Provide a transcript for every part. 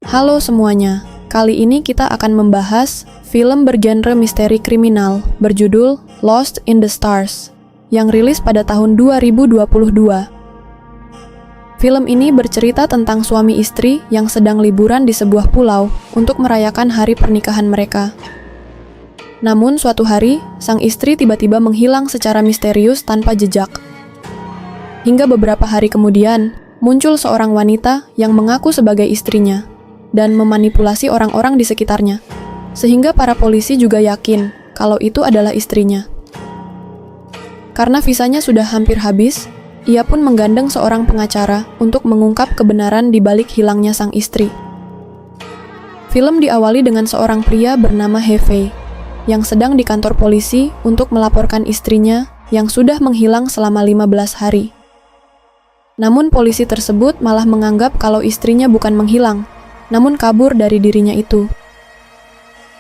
Halo semuanya, kali ini kita akan membahas film bergenre misteri kriminal berjudul Lost in the Stars yang rilis pada tahun 2022. Film ini bercerita tentang suami istri yang sedang liburan di sebuah pulau untuk merayakan hari pernikahan mereka. Namun suatu hari, sang istri tiba-tiba menghilang secara misterius tanpa jejak. Hingga beberapa hari kemudian, muncul seorang wanita yang mengaku sebagai istrinya dan memanipulasi orang-orang di sekitarnya, sehingga para polisi juga yakin kalau itu adalah istrinya. Karena visanya sudah hampir habis, ia pun menggandeng seorang pengacara untuk mengungkap kebenaran di balik hilangnya sang istri. Film diawali dengan seorang pria bernama Hefei yang sedang di kantor polisi untuk melaporkan istrinya yang sudah menghilang selama 15 hari. Namun polisi tersebut malah menganggap kalau istrinya bukan menghilang, namun kabur dari dirinya itu.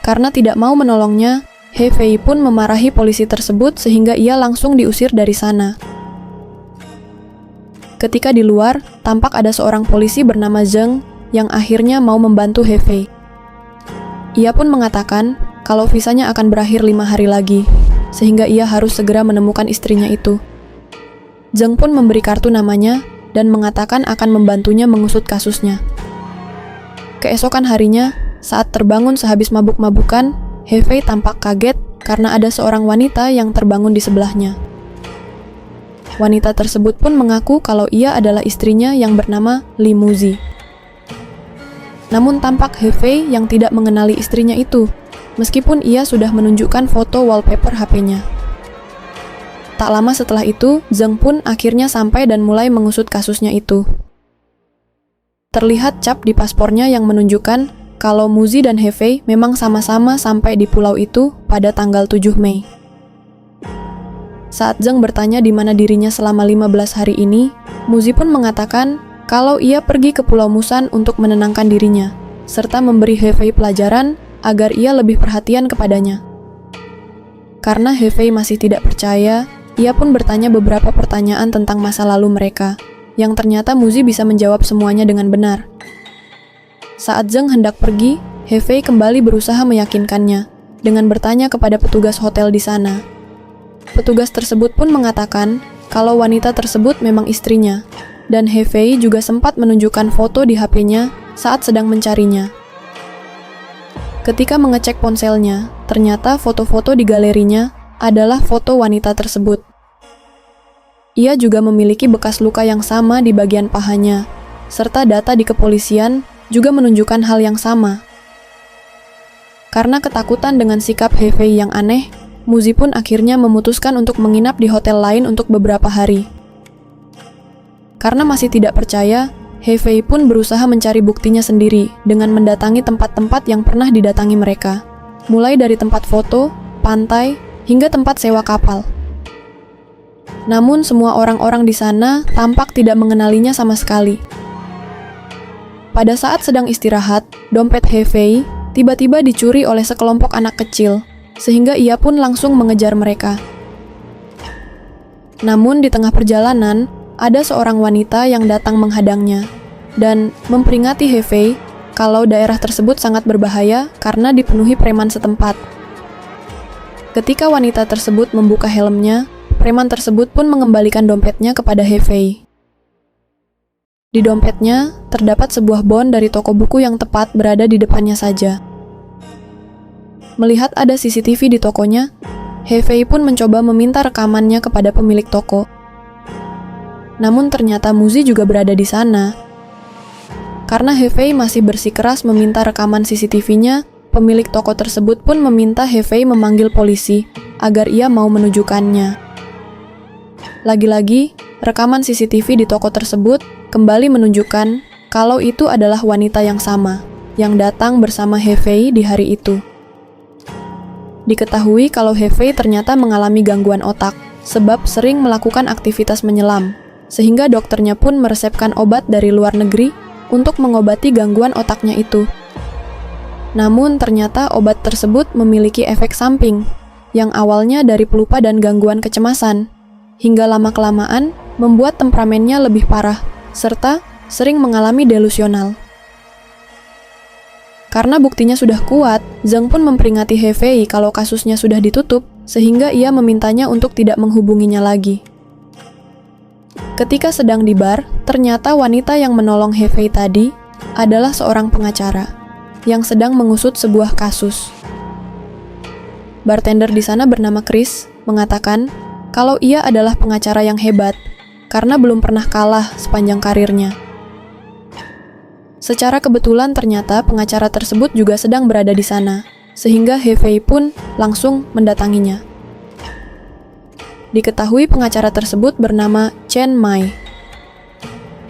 Karena tidak mau menolongnya, Hefei pun memarahi polisi tersebut sehingga ia langsung diusir dari sana. Ketika di luar, tampak ada seorang polisi bernama Zheng yang akhirnya mau membantu Hefei. Ia pun mengatakan kalau visanya akan berakhir 5 hari lagi, sehingga ia harus segera menemukan istrinya itu. Zheng pun memberi kartu namanya dan mengatakan akan membantunya mengusut kasusnya. Keesokan harinya, saat terbangun sehabis mabuk-mabukan, Hefei tampak kaget karena ada seorang wanita yang terbangun di sebelahnya. Wanita tersebut pun mengaku kalau ia adalah istrinya yang bernama Li Muzi. Namun tampak Hefei yang tidak mengenali istrinya itu, meskipun ia sudah menunjukkan foto wallpaper HP-nya. Tak lama setelah itu, Zheng pun akhirnya sampai dan mulai mengusut kasusnya itu. Terlihat cap di paspornya yang menunjukkan kalau Muzi dan Hefei memang sama-sama sampai di pulau itu pada tanggal 7 Mei. Saat Zheng bertanya di mana dirinya selama 15 hari ini, Muzi pun mengatakan kalau ia pergi ke Pulau Musan untuk menenangkan dirinya, serta memberi Hefei pelajaran agar ia lebih perhatian kepadanya. Karena Hefei masih tidak percaya, ia pun bertanya beberapa pertanyaan tentang masa lalu mereka, yang ternyata Muzi bisa menjawab semuanya dengan benar. Saat Zheng hendak pergi, Hefei kembali berusaha meyakinkannya dengan bertanya kepada petugas hotel di sana. Petugas tersebut pun mengatakan kalau wanita tersebut memang istrinya, dan Hefei juga sempat menunjukkan foto di HP-nya saat sedang mencarinya. Ketika mengecek ponselnya, ternyata foto-foto di galerinya adalah foto wanita tersebut. Ia juga memiliki bekas luka yang sama di bagian pahanya, serta data di kepolisian juga menunjukkan hal yang sama. Karena ketakutan dengan sikap Hefei yang aneh, Muzi pun akhirnya memutuskan untuk menginap di hotel lain untuk beberapa hari. Karena masih tidak percaya, Hefei pun berusaha mencari buktinya sendiri dengan mendatangi tempat-tempat yang pernah didatangi mereka, mulai dari tempat foto, pantai, hingga tempat sewa kapal. Namun semua orang-orang di sana tampak tidak mengenalinya sama sekali. Pada saat sedang istirahat, dompet Hefei tiba-tiba dicuri oleh sekelompok anak kecil, sehingga ia pun langsung mengejar mereka. Namun di tengah perjalanan, ada seorang wanita yang datang menghadangnya dan memperingati Hefei kalau daerah tersebut sangat berbahaya karena dipenuhi preman setempat. Ketika wanita tersebut membuka helmnya, preman tersebut pun mengembalikan dompetnya kepada Hefei. Di dompetnya, terdapat sebuah bon dari toko buku yang tepat berada di depannya saja. Melihat ada CCTV di tokonya, Hefei pun mencoba meminta rekamannya kepada pemilik toko. Namun ternyata Muzi juga berada di sana. Karena Hefei masih bersikeras meminta rekaman CCTV-nya, pemilik toko tersebut pun meminta Hefei memanggil polisi agar ia mau menunjukkannya. Lagi-lagi, rekaman CCTV di toko tersebut kembali menunjukkan kalau itu adalah wanita yang sama, yang datang bersama Hefei di hari itu. Diketahui kalau Hefei ternyata mengalami gangguan otak, sebab sering melakukan aktivitas menyelam, sehingga dokternya pun meresepkan obat dari luar negeri untuk mengobati gangguan otaknya itu. Namun ternyata obat tersebut memiliki efek samping, yang awalnya dari pelupa dan gangguan kecemasan, hingga lama-kelamaan membuat temperamennya lebih parah, serta sering mengalami delusional. Karena buktinya sudah kuat, Zheng pun memperingati He Fei kalau kasusnya sudah ditutup, sehingga ia memintanya untuk tidak menghubunginya lagi. Ketika sedang di bar, ternyata wanita yang menolong He Fei tadi adalah seorang pengacara yang sedang mengusut sebuah kasus. Bartender di sana bernama Chris mengatakan kalau ia adalah pengacara yang hebat karena belum pernah kalah sepanjang karirnya. Secara kebetulan ternyata pengacara tersebut juga sedang berada di sana, sehingga He Fei pun langsung mendatanginya. Diketahui pengacara tersebut bernama Chen Mai.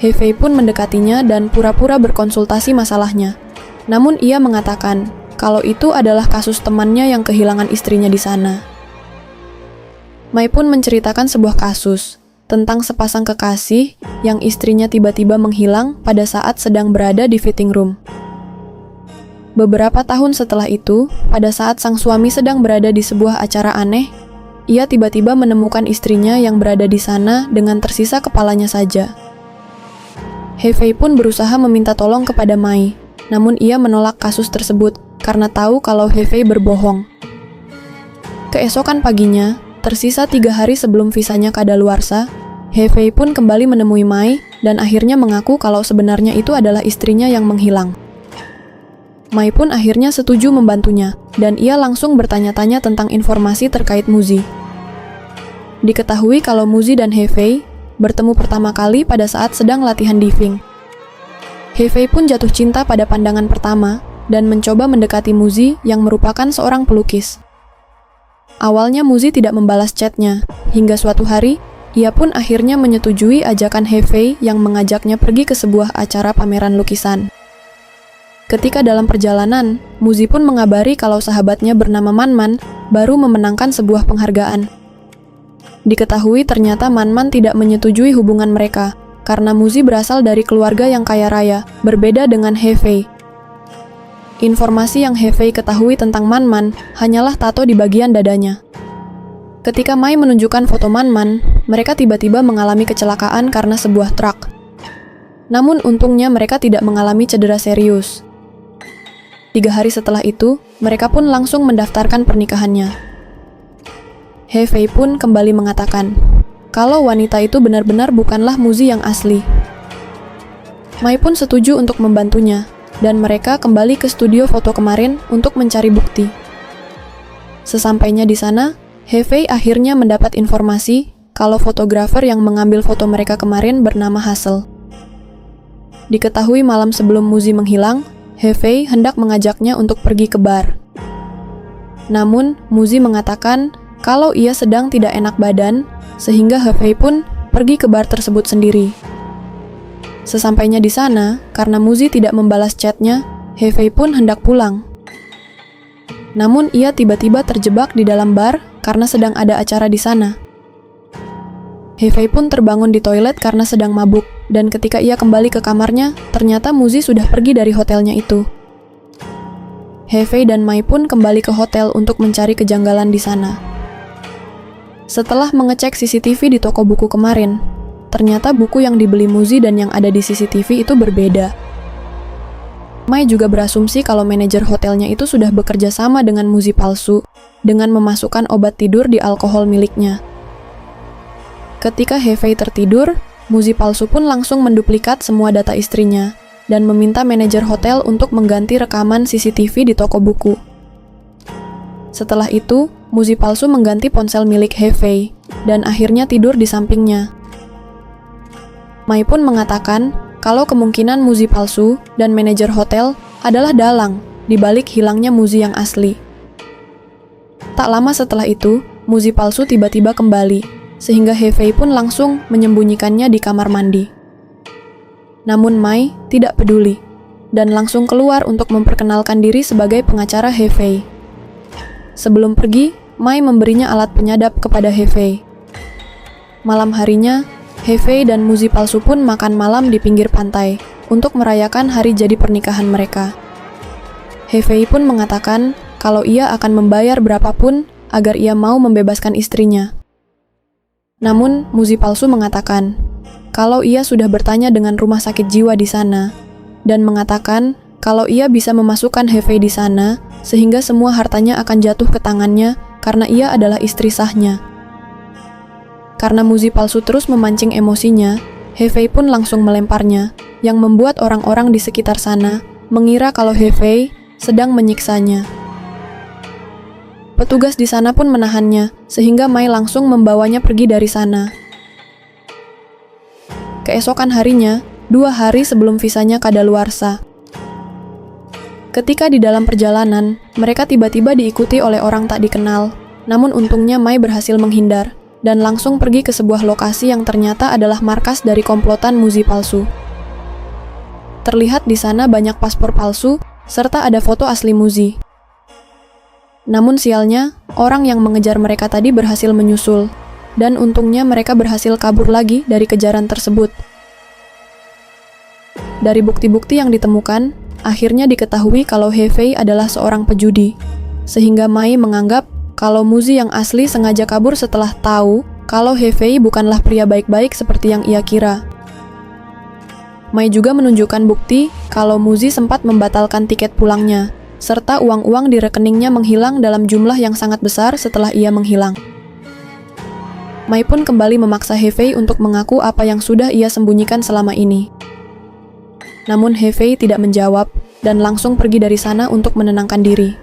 He Fei pun mendekatinya dan pura-pura berkonsultasi masalahnya. Namun ia mengatakan kalau itu adalah kasus temannya yang kehilangan istrinya di sana. Mai pun menceritakan sebuah kasus tentang sepasang kekasih yang istrinya tiba-tiba menghilang pada saat sedang berada di fitting room. Beberapa tahun setelah itu, pada saat sang suami sedang berada di sebuah acara aneh, ia tiba-tiba menemukan istrinya yang berada di sana dengan tersisa kepalanya saja. He Fei pun berusaha meminta tolong kepada Mai, namun ia menolak kasus tersebut karena tahu kalau He Fei berbohong. Keesokan paginya, tersisa 3 hari sebelum visanya kadaluarsa, He Fei pun kembali menemui Mai dan akhirnya mengaku kalau sebenarnya itu adalah istrinya yang menghilang. Mai pun akhirnya setuju membantunya, dan ia langsung bertanya-tanya tentang informasi terkait Muzi. Diketahui kalau Muzi dan He Fei bertemu pertama kali pada saat sedang latihan diving. He Fei pun jatuh cinta pada pandangan pertama dan mencoba mendekati Muzi yang merupakan seorang pelukis. Awalnya Muzi tidak membalas chatnya, hingga suatu hari, ia pun akhirnya menyetujui ajakan He Fei yang mengajaknya pergi ke sebuah acara pameran lukisan. Ketika dalam perjalanan, Muzi pun mengabari kalau sahabatnya bernama Man baru memenangkan sebuah penghargaan. Diketahui ternyata Man tidak menyetujui hubungan mereka, karena Muzi berasal dari keluarga yang kaya raya, berbeda dengan He Fei. Informasi yang He Fei ketahui tentang Man hanyalah tato di bagian dadanya. Ketika Mai menunjukkan foto Man, mereka tiba-tiba mengalami kecelakaan karena sebuah truk. Namun untungnya mereka tidak mengalami cedera serius. 3 hari setelah itu, mereka pun langsung mendaftarkan pernikahannya. He Fei pun kembali mengatakan kalau wanita itu benar-benar bukanlah Muzi yang asli. Mai pun setuju untuk membantunya, dan mereka kembali ke studio foto kemarin untuk mencari bukti. Sesampainya di sana, He Fei akhirnya mendapat informasi kalau fotografer yang mengambil foto mereka kemarin bernama Hassel. Diketahui malam sebelum Muzi menghilang, He Fei hendak mengajaknya untuk pergi ke bar. Namun, Muzi mengatakan kalau ia sedang tidak enak badan, sehingga He Fei pun pergi ke bar tersebut sendiri. Sesampainya di sana, karena Muzi tidak membalas chatnya, He Fei pun hendak pulang. Namun ia tiba-tiba terjebak di dalam bar karena sedang ada acara di sana. He Fei pun terbangun di toilet karena sedang mabuk, dan ketika ia kembali ke kamarnya, ternyata Muzi sudah pergi dari hotelnya itu. He Fei dan Mai pun kembali ke hotel untuk mencari kejanggalan di sana. Setelah mengecek CCTV di toko buku kemarin, ternyata buku yang dibeli Muzi dan yang ada di CCTV itu berbeda. Mai juga berasumsi kalau manajer hotelnya itu sudah bekerja sama dengan Muzi palsu dengan memasukkan obat tidur di alkohol miliknya. Ketika He Fei tertidur, Muzi palsu pun langsung menduplikat semua data istrinya dan meminta manajer hotel untuk mengganti rekaman CCTV di toko buku. Setelah itu, Muzi palsu mengganti ponsel milik He Fei dan akhirnya tidur di sampingnya. Mai pun mengatakan kalau kemungkinan Muzi palsu dan manajer hotel adalah dalang di balik hilangnya Muzi yang asli. Tak lama setelah itu, Muzi palsu tiba-tiba kembali, sehingga He Fei pun langsung menyembunyikannya di kamar mandi. Namun Mai tidak peduli, dan langsung keluar untuk memperkenalkan diri sebagai pengacara He Fei. Sebelum pergi, Mai memberinya alat penyadap kepada He Fei. Malam harinya, He Fei dan Muzi palsu pun makan malam di pinggir pantai untuk merayakan hari jadi pernikahan mereka. He Fei pun mengatakan kalau ia akan membayar berapapun agar ia mau membebaskan istrinya. Namun, Muzi palsu mengatakan kalau ia sudah bertanya dengan rumah sakit jiwa di sana dan mengatakan kalau ia bisa memasukkan Hefei di sana, sehingga semua hartanya akan jatuh ke tangannya karena ia adalah istri sahnya. Karena Muzi palsu terus memancing emosinya, Hefei pun langsung melemparnya, yang membuat orang-orang di sekitar sana mengira kalau Hefei sedang menyiksanya. Petugas di sana pun menahannya, sehingga Mai langsung membawanya pergi dari sana. Keesokan harinya, 2 hari sebelum visanya kadaluarsa. Ketika di dalam perjalanan, mereka tiba-tiba diikuti oleh orang tak dikenal, namun untungnya Mai berhasil menghindar, dan langsung pergi ke sebuah lokasi yang ternyata adalah markas dari komplotan Muzi palsu. Terlihat di sana banyak paspor palsu, serta ada foto asli Muzi. Namun sialnya, orang yang mengejar mereka tadi berhasil menyusul, dan untungnya mereka berhasil kabur lagi dari kejaran tersebut. Dari bukti-bukti yang ditemukan, akhirnya diketahui kalau Hefei adalah seorang pejudi, sehingga Mai menganggap kalau Muzi yang asli sengaja kabur setelah tahu kalau Hefei bukanlah pria baik-baik seperti yang ia kira. Mai juga menunjukkan bukti kalau Muzi sempat membatalkan tiket pulangnya, serta uang-uang di rekeningnya menghilang dalam jumlah yang sangat besar setelah ia menghilang. Mai pun kembali memaksa Hefei untuk mengaku apa yang sudah ia sembunyikan selama ini. Namun Hefei tidak menjawab dan langsung pergi dari sana untuk menenangkan diri.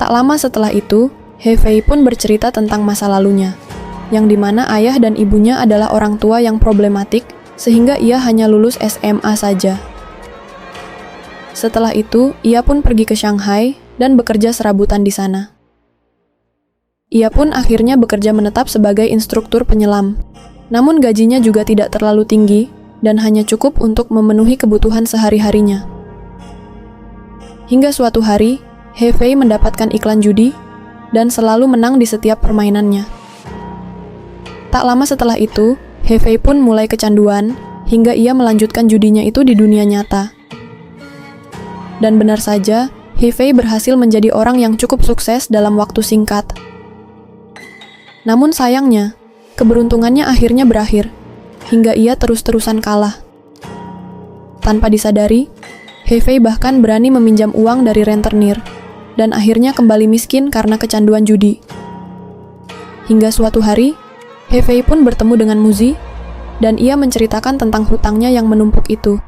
Tak lama setelah itu, Hefei pun bercerita tentang masa lalunya, yang dimana ayah dan ibunya adalah orang tua yang problematik, sehingga ia hanya lulus SMA saja. Setelah itu, ia pun pergi ke Shanghai dan bekerja serabutan di sana. Ia pun akhirnya bekerja menetap sebagai instruktur penyelam. Namun gajinya juga tidak terlalu tinggi dan hanya cukup untuk memenuhi kebutuhan sehari-harinya. Hingga suatu hari, Hefei mendapatkan iklan judi dan selalu menang di setiap permainannya. Tak lama setelah itu, Hefei pun mulai kecanduan hingga ia melanjutkan judinya itu di dunia nyata. Dan benar saja, Hefei berhasil menjadi orang yang cukup sukses dalam waktu singkat. Namun sayangnya, keberuntungannya akhirnya berakhir, hingga ia terus-terusan kalah. Tanpa disadari, Hefei bahkan berani meminjam uang dari rentenir, dan akhirnya kembali miskin karena kecanduan judi. Hingga suatu hari, Hefei pun bertemu dengan Muzi, dan ia menceritakan tentang hutangnya yang menumpuk itu.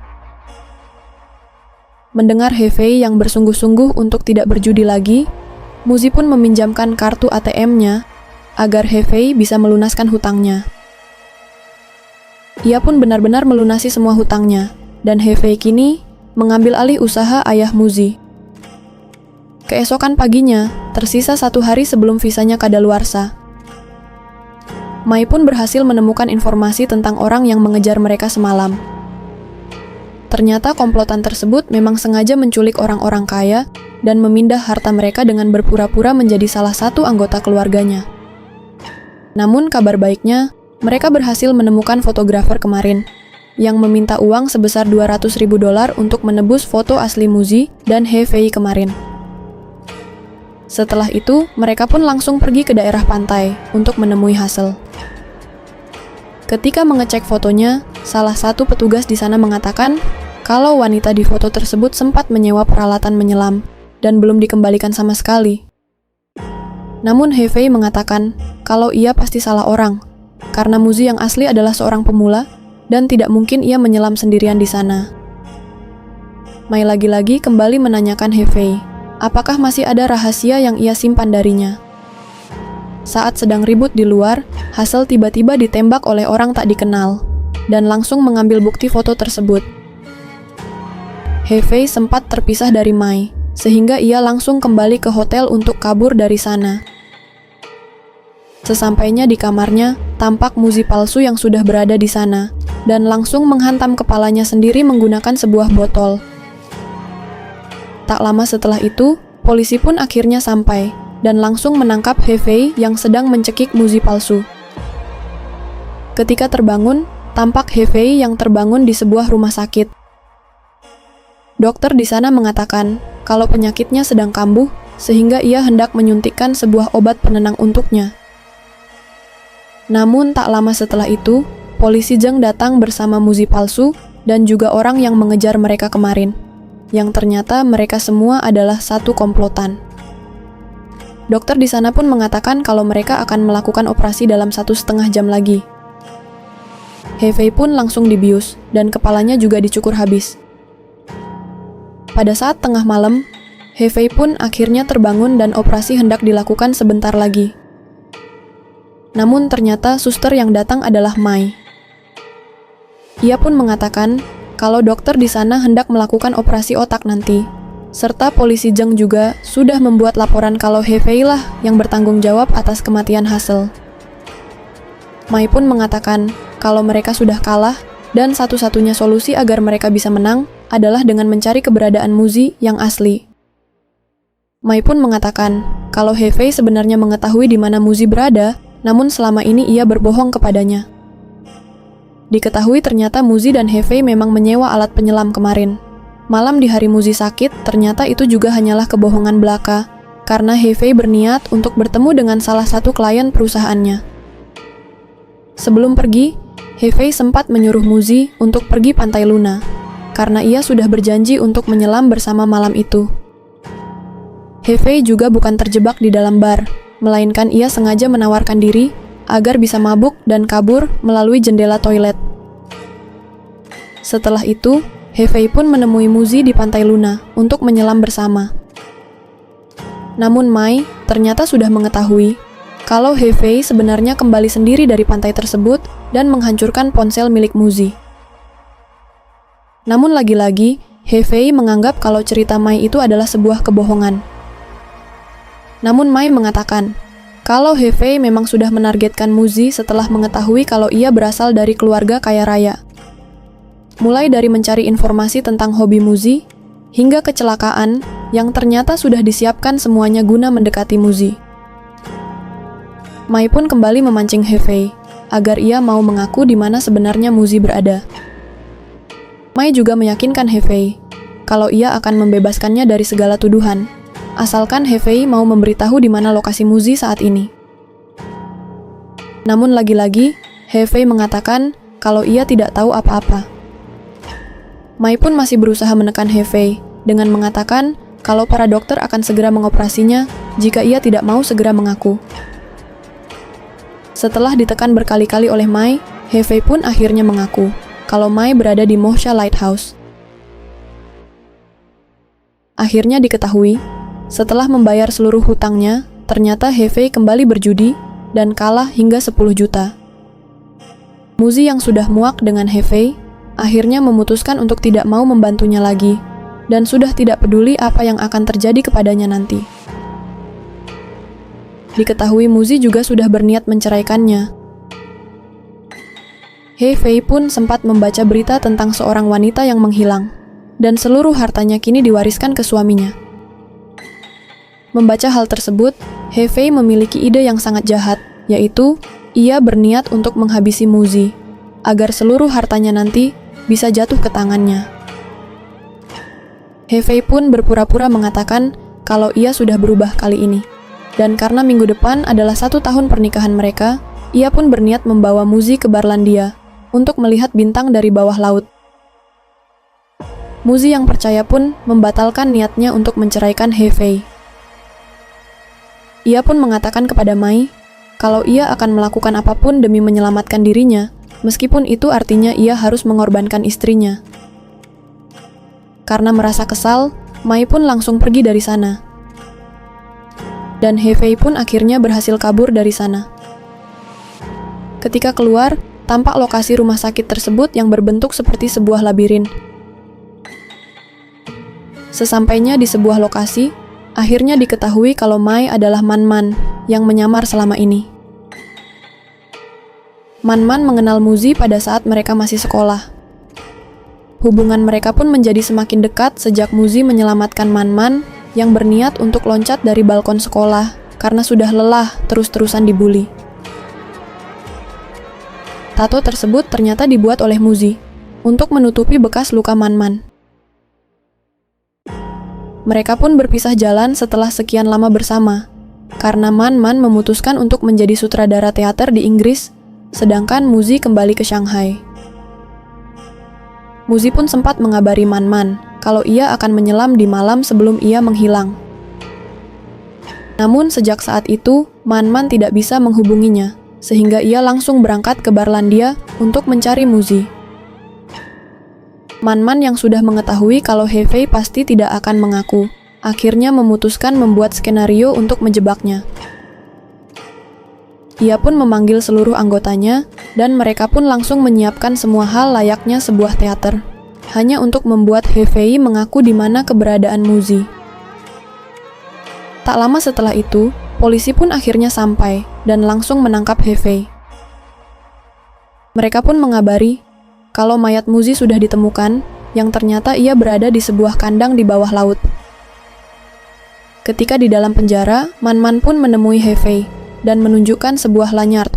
Mendengar Hefei yang bersungguh-sungguh untuk tidak berjudi lagi, Muzi pun meminjamkan kartu ATM-nya agar Hefei bisa melunaskan hutangnya. Ia pun benar-benar melunasi semua hutangnya, dan Hefei kini mengambil alih usaha ayah Muzi. Keesokan paginya, tersisa 1 hari sebelum visanya kadaluarsa. Mai pun berhasil menemukan informasi tentang orang yang mengejar mereka semalam. Ternyata komplotan tersebut memang sengaja menculik orang-orang kaya dan memindah harta mereka dengan berpura-pura menjadi salah satu anggota keluarganya. Namun kabar baiknya, mereka berhasil menemukan fotografer kemarin, yang meminta uang sebesar $200.000 untuk menebus foto asli Muzi dan Hefei kemarin. Setelah itu, mereka pun langsung pergi ke daerah pantai untuk menemui hasil. Ketika mengecek fotonya, salah satu petugas di sana mengatakan kalau wanita di foto tersebut sempat menyewa peralatan menyelam dan belum dikembalikan sama sekali. Namun Hefei mengatakan kalau ia pasti salah orang, karena Muzi yang asli adalah seorang pemula dan tidak mungkin ia menyelam sendirian di sana. Mai lagi-lagi kembali menanyakan Hefei, apakah masih ada rahasia yang ia simpan darinya. Saat sedang ribut di luar, Hazel tiba-tiba ditembak oleh orang tak dikenal, dan langsung mengambil bukti foto tersebut. Hefei sempat terpisah dari Mai, sehingga ia langsung kembali ke hotel untuk kabur dari sana. Sesampainya di kamarnya, tampak Muzi palsu yang sudah berada di sana, dan langsung menghantam kepalanya sendiri menggunakan sebuah botol. Tak lama setelah itu, polisi pun akhirnya sampai, dan langsung menangkap Hefei yang sedang mencekik Muzi palsu. Ketika terbangun, tampak Hefei yang terbangun di sebuah rumah sakit. Dokter di sana mengatakan kalau penyakitnya sedang kambuh, sehingga ia hendak menyuntikkan sebuah obat penenang untuknya. Namun tak lama setelah itu, polisi Zheng datang bersama Muzi palsu dan juga orang yang mengejar mereka kemarin, yang ternyata mereka semua adalah satu komplotan. Dokter di sana pun mengatakan kalau mereka akan melakukan operasi dalam 1,5 jam lagi. Hefei pun langsung dibius, dan kepalanya juga dicukur habis. Pada saat tengah malam, Hefei pun akhirnya terbangun dan operasi hendak dilakukan sebentar lagi. Namun ternyata suster yang datang adalah Mai. Ia pun mengatakan kalau dokter di sana hendak melakukan operasi otak nanti, serta polisi Zheng juga sudah membuat laporan kalau Hefei lah yang bertanggung jawab atas kematian Hassel. Mai pun mengatakan kalau mereka sudah kalah dan satu-satunya solusi agar mereka bisa menang adalah dengan mencari keberadaan Muzi yang asli. Mai pun mengatakan kalau Hefei sebenarnya mengetahui di mana Muzi berada, namun selama ini ia berbohong kepadanya. Diketahui ternyata Muzi dan Hefei memang menyewa alat penyelam kemarin. Malam di hari Muzi sakit, ternyata itu juga hanyalah kebohongan belaka, karena Hefei berniat untuk bertemu dengan salah satu klien perusahaannya. Sebelum pergi, Hefei sempat menyuruh Muzi untuk pergi Pantai Luna, karena ia sudah berjanji untuk menyelam bersama malam itu. Hefei juga bukan terjebak di dalam bar, melainkan ia sengaja menawarkan diri agar bisa mabuk dan kabur melalui jendela toilet. Setelah itu, Hefei pun menemui Muzi di Pantai Luna untuk menyelam bersama. Namun Mai ternyata sudah mengetahui kalau Hefei sebenarnya kembali sendiri dari pantai tersebut dan menghancurkan ponsel milik Muzi. Namun lagi-lagi, Hefei menganggap kalau cerita Mai itu adalah sebuah kebohongan. Namun Mai mengatakan kalau Hefei memang sudah menargetkan Muzi setelah mengetahui kalau ia berasal dari keluarga kaya raya. Mulai dari mencari informasi tentang hobi Muzi, hingga kecelakaan yang ternyata sudah disiapkan semuanya guna mendekati Muzi. Mai pun kembali memancing Hefei, agar ia mau mengaku di mana sebenarnya Muzi berada. Mai juga meyakinkan Hefei, kalau ia akan membebaskannya dari segala tuduhan, asalkan Hefei mau memberitahu di mana lokasi Muzi saat ini. Namun lagi-lagi, Hefei mengatakan kalau ia tidak tahu apa-apa. Mai pun masih berusaha menekan Hefei dengan mengatakan kalau para dokter akan segera mengoperasinya jika ia tidak mau segera mengaku. Setelah ditekan berkali-kali oleh Mai, Hefei pun akhirnya mengaku kalau Mai berada di Mohsha Lighthouse. Akhirnya diketahui, setelah membayar seluruh hutangnya, ternyata Hefei kembali berjudi dan kalah hingga 10 juta. Muzi yang sudah muak dengan Hefei, akhirnya memutuskan untuk tidak mau membantunya lagi, dan sudah tidak peduli apa yang akan terjadi kepadanya nanti. Diketahui Muzi juga sudah berniat menceraikannya. Hefei pun sempat membaca berita tentang seorang wanita yang menghilang, dan seluruh hartanya kini diwariskan ke suaminya. Membaca hal tersebut, Hefei memiliki ide yang sangat jahat, yaitu ia berniat untuk menghabisi Muzi, agar seluruh hartanya nanti bisa jatuh ke tangannya. Hefei pun berpura-pura mengatakan kalau ia sudah berubah kali ini, dan karena minggu depan adalah 1 tahun pernikahan mereka, ia pun berniat membawa Muzi ke Barlandia untuk melihat bintang dari bawah laut. Muzi yang percaya pun membatalkan niatnya untuk menceraikan Hefei. Ia pun mengatakan kepada Mai kalau ia akan melakukan apapun demi menyelamatkan dirinya, meskipun itu artinya ia harus mengorbankan istrinya. Karena merasa kesal, Mai pun langsung pergi dari sana. Dan Hefei pun akhirnya berhasil kabur dari sana. Ketika keluar, tampak lokasi rumah sakit tersebut yang berbentuk seperti sebuah labirin. Sesampainya di sebuah lokasi, akhirnya diketahui kalau Mai adalah Man-Man yang menyamar selama ini. Man-Man mengenal Muzi pada saat mereka masih sekolah. Hubungan mereka pun menjadi semakin dekat sejak Muzi menyelamatkan Man-Man yang berniat untuk loncat dari balkon sekolah karena sudah lelah terus-terusan dibully. Tato tersebut ternyata dibuat oleh Muzi untuk menutupi bekas luka Man-Man. Mereka pun berpisah jalan setelah sekian lama bersama, karena Man-Man memutuskan untuk menjadi sutradara teater di Inggris, sedangkan Muzi kembali ke Shanghai. Muzi pun sempat mengabari Man-Man kalau ia akan menyelam di malam sebelum ia menghilang. Namun sejak saat itu, Man-Man tidak bisa menghubunginya, sehingga ia langsung berangkat ke Barlandia untuk mencari Muzi. Man-Man yang sudah mengetahui kalau Hefei pasti tidak akan mengaku, akhirnya memutuskan membuat skenario untuk menjebaknya. Ia pun memanggil seluruh anggotanya, dan mereka pun langsung menyiapkan semua hal layaknya sebuah teater, hanya untuk membuat Hefei mengaku di mana keberadaan Muzi. Tak lama setelah itu, polisi pun akhirnya sampai dan langsung menangkap Hefei. Mereka pun mengabari kalau mayat Muzi sudah ditemukan, yang ternyata ia berada di sebuah kandang di bawah laut. Ketika di dalam penjara, Man-Man pun menemui Hefei dan menunjukkan sebuah lanyard.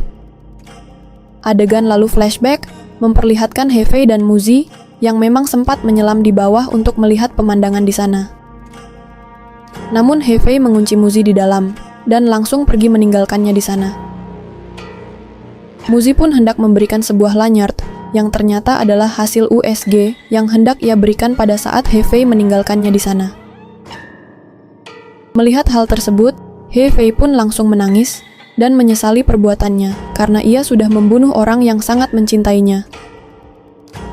Adegan lalu flashback memperlihatkan Hefei dan Muzi yang memang sempat menyelam di bawah untuk melihat pemandangan di sana. Namun Hefei mengunci Muzi di dalam dan langsung pergi meninggalkannya di sana. Muzi pun hendak memberikan sebuah lanyard yang ternyata adalah hasil USG yang hendak ia berikan pada saat Hefei meninggalkannya di sana. Melihat hal tersebut, Hefei pun langsung menangis dan menyesali perbuatannya karena ia sudah membunuh orang yang sangat mencintainya.